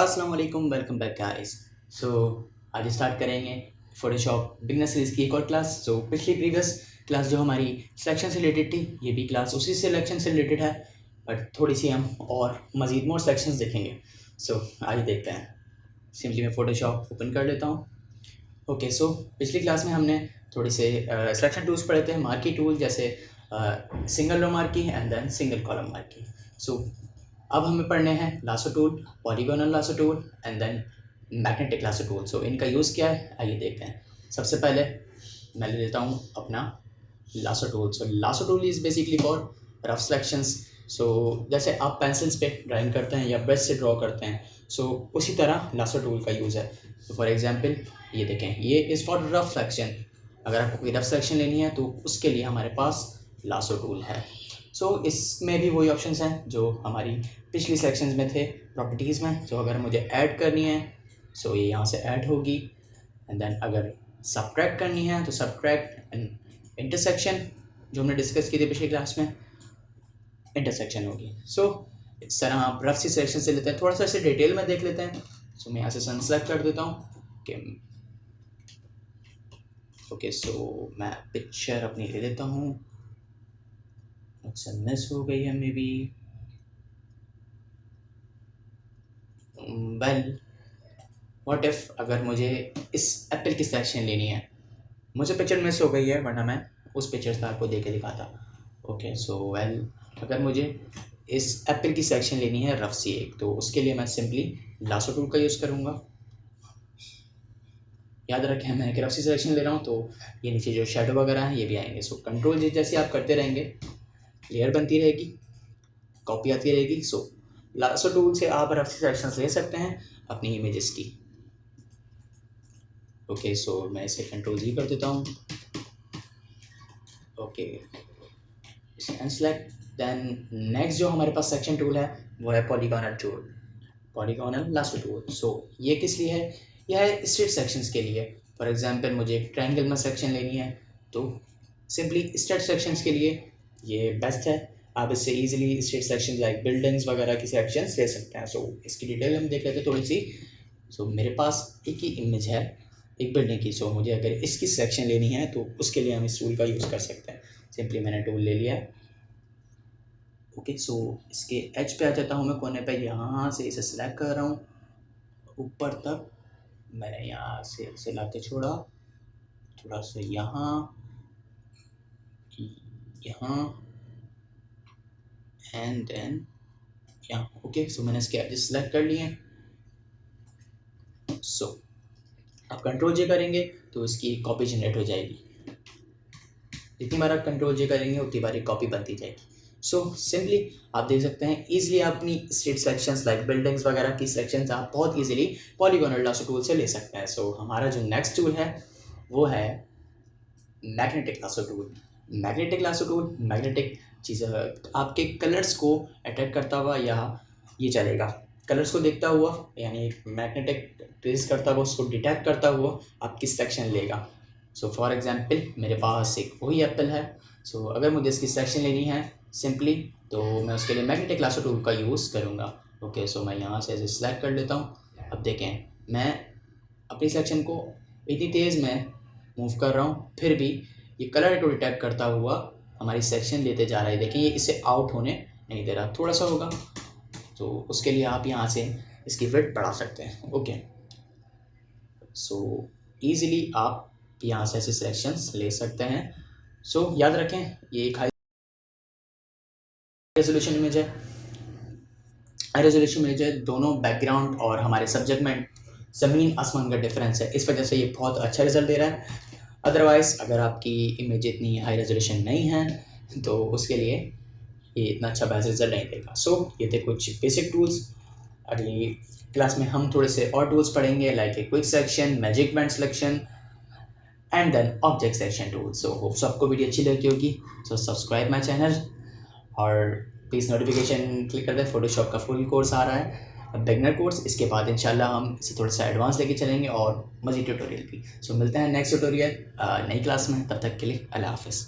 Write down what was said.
अस्सलाम वालेकुम, welcome back guys. सो आज स्टार्ट करेंगे फोटोशॉप बिगनर सीरीज़ की एक और क्लास। पिछली प्रीवियस क्लास जो हमारी सिलेक्शन से रिलेटेड थी, ये भी क्लास उसी सिलेक्शन से रिलेटेड है, बट थोड़ी सी हम और मज़ीद मोर सेक्शंस देखेंगे। आइए देखते हैं। सिंपली मैं फोटोशॉप ओपन कर लेता हूँ। ओके, पिछली क्लास में हमने थोड़े से सिलेक्शन टूल्स पढ़े थे, मार्की टूल जैसे single row marquee and then single column marquee. अब हमें पढ़ने हैं lasso tool, polygonal lasso tool and then magnetic lasso tool. इनका यूज़ क्या है आइए देखते हैं। सबसे पहले मैं ले लेता हूँ अपना lasso tool. Lasso tool is basically for rough sections. जैसे आप पेंसिल्स पे ड्राइंग करते हैं या ब्रश से ड्रॉ करते हैं, उसी तरह लासो टूल का यूज़ है। फॉर एग्जांपल ये देखें, ये इज़ फॉर रफ सेक्शन। अगर आपको कोई रफ सेक्शन लेनी है तो उसके लिए हमारे पास लासो टूल है। इसमें भी वही ऑप्शंस हैं जो हमारी पिछली सेक्शंस में थे प्रॉपर्टीज़ में। अगर मुझे ऐड करनी है ये यहाँ से ऐड होगी, एंड देन अगर सब्ट्रैक्ट करनी है तो सब्ट्रैक्ट एंड इंटरसेक्शन जो हमने डिस्कस की थी पिछली क्लास में, इंटरसेक्शन होगी। इस तरह आप रफ सी सेक्शन से लेते हैं, थोड़ा सा इसे डिटेल में देख लेते हैं। मैं यहाँ से सन सेलेक्ट कर देता हूँ कि ओके, मैं पिक्चर अपनी ले लेता हूँ। अच्छा, मिस हो गई है may be. Well what if अगर मुझे इस एप्पल की सिलेक्शन लेनी है, मुझे पिक्चर मिस हो गई है वरना मैं उस पिक्चर से आपको दे के दिखाता। ओके, वेल अगर मुझे इस एप्पल की सिलेक्शन लेनी है रफ सी एक, तो उसके लिए मैं सिंपली लासो टूल का यूज़ करूँगा। याद रखें मैं एक रफ सी सिलेक्शन ले रहा हूँ तो ये नीचे जो शेडो वगैरह हैं ये भी आएंगे। कंट्रोल जैसे आप करते रहेंगे, लेयर बनती रहेगी, कॉपी आती रहेगी। लासो टूल से आप रफ सी सिलेक्शंस ले सकते हैं अपनी इमेजेस की। ओके, मैं इसे कंट्रोल जी कर देता हूँ। Okay, select. देन नेक्स्ट जो हमारे पास सेक्शन टूल है वो है polygonal tool, polygonal lasso tool. ये किस लिए है? यह है स्ट्रेट सेक्शंस के लिए। फॉर एग्जांपल मुझे एक ट्रायंगल में सेक्शन लेनी है तो सिंपली स्ट्रेट सेक्शंस के लिए ये बेस्ट है। आप इससे easily straight section like buildings वगैरह की सेक्शंस ले सकते हैं। इसकी डिटेल हम देख लेते हैं थोड़ी सी। मेरे पास एक ही इमेज है एक बिल्डिंग की। मुझे अगर इसकी सेक्शन लेनी है तो उसके लिए हम इस टूल का यूज़ कर सकते हैं। सिंपली मैंने टूल ले लिया है। ओके, इसके एज पे आ जाता हूँ मैं, कोने पे यहाँ से इसे सिलेक्ट कर रहा हूँ ऊपर तक। मैंने यहाँ से इसे लाते छोड़ा थोड़ा सा यहाँ यहाँ एंड देन यहाँ। ओके, मैंने इसके एज सिलेक्ट कर लिए। आप कंट्रोल जे करेंगे तो इसकी कॉपी जनरेट हो जाएगी। जितनी बार आप कंट्रोल जे करेंगे उतनी बार कॉपी बनती जाएगी। सिंपली आप देख सकते हैं इजीली अपनी स्ट्रेट सेक्शंस लाइक बिल्डिंग्स वगैरह की सेक्शंस आप बहुत इजीली पॉलीगोनल लासो टूल से ले सकते हैं। हमारा जो नेक्स्ट टूल है वो है magnetic lasso tool. Magnetic lasso tool magnetic चीज़ आपके कलर्स को अटैक करता हुआ, या ये चलेगा कलर्स को देखता हुआ, यानी मैग्नेटिक ट्रेस करता हुआ, उसको डिटेक्ट करता हुआ आपकी सेक्शन लेगा। फॉर एग्जांपल मेरे पास एक वही एप्पल है। अगर मुझे इसकी सेक्शन लेनी है सिंपली, तो मैं उसके लिए मैग्नेटिक लासो टूल का यूज़ करूँगा। ओके, मैं यहाँ से ऐसे सिलेक्ट कर लेता हूँ। अब देखें मैं अपनी सेक्शन को इतनी तेज़ में मूव कर रहा हूँ, फिर भी ये कलर को डिटेक्ट करता हुआ हमारी सेक्शन लेते जा रहा है। देखें ये इसे आउट होने नहीं दे रहा, थोड़ा सा होगा। उसके लिए आप यहाँ से इसकी विड्थ बढ़ा सकते हैं। ओके, ईज़िली आप यहाँ से ऐसे सिलेक्शंस ले सकते हैं। याद रखें ये एक हाई रेजोल्यूशन इमेज है। हाई रेजोल्यूशन इमेज है, दोनों बैकग्राउंड और हमारे सब्जेक्ट में ज़मीन आसमान का डिफरेंस है, इस वजह से ये बहुत अच्छा रिजल्ट दे रहा है। अदरवाइज़ अगर आपकी इमेज इतनी हाई रेजोल्यूशन नहीं है तो उसके लिए ये इतना अच्छा बेस्ट रिजल्ट नहीं देगा। ये थे कुछ बेसिक टूल्स। अगली क्लास में हम थोड़े से और टूल्स पढ़ेंगे like a quick section, magic band selection and then object section tool. Hope आपको वीडियो अच्छी लगी होगी। सब्सक्राइब माई चैनल और प्लीज़ नोटिफिकेशन क्लिक कर दें। फोटोशॉप का फुल कोर्स आ रहा है, बिगनर कोर्स। इसके बाद इंशाल्लाह हम इसे थोड़ा सा एडवांस लेके चलेंगे और मज़ीद ट्यूटोरियल भी। मिलते हैं नेक्स्ट ट्यूटोरियल नई क्लास में। तब तक के लिए अल्लाह हाफ़िज़।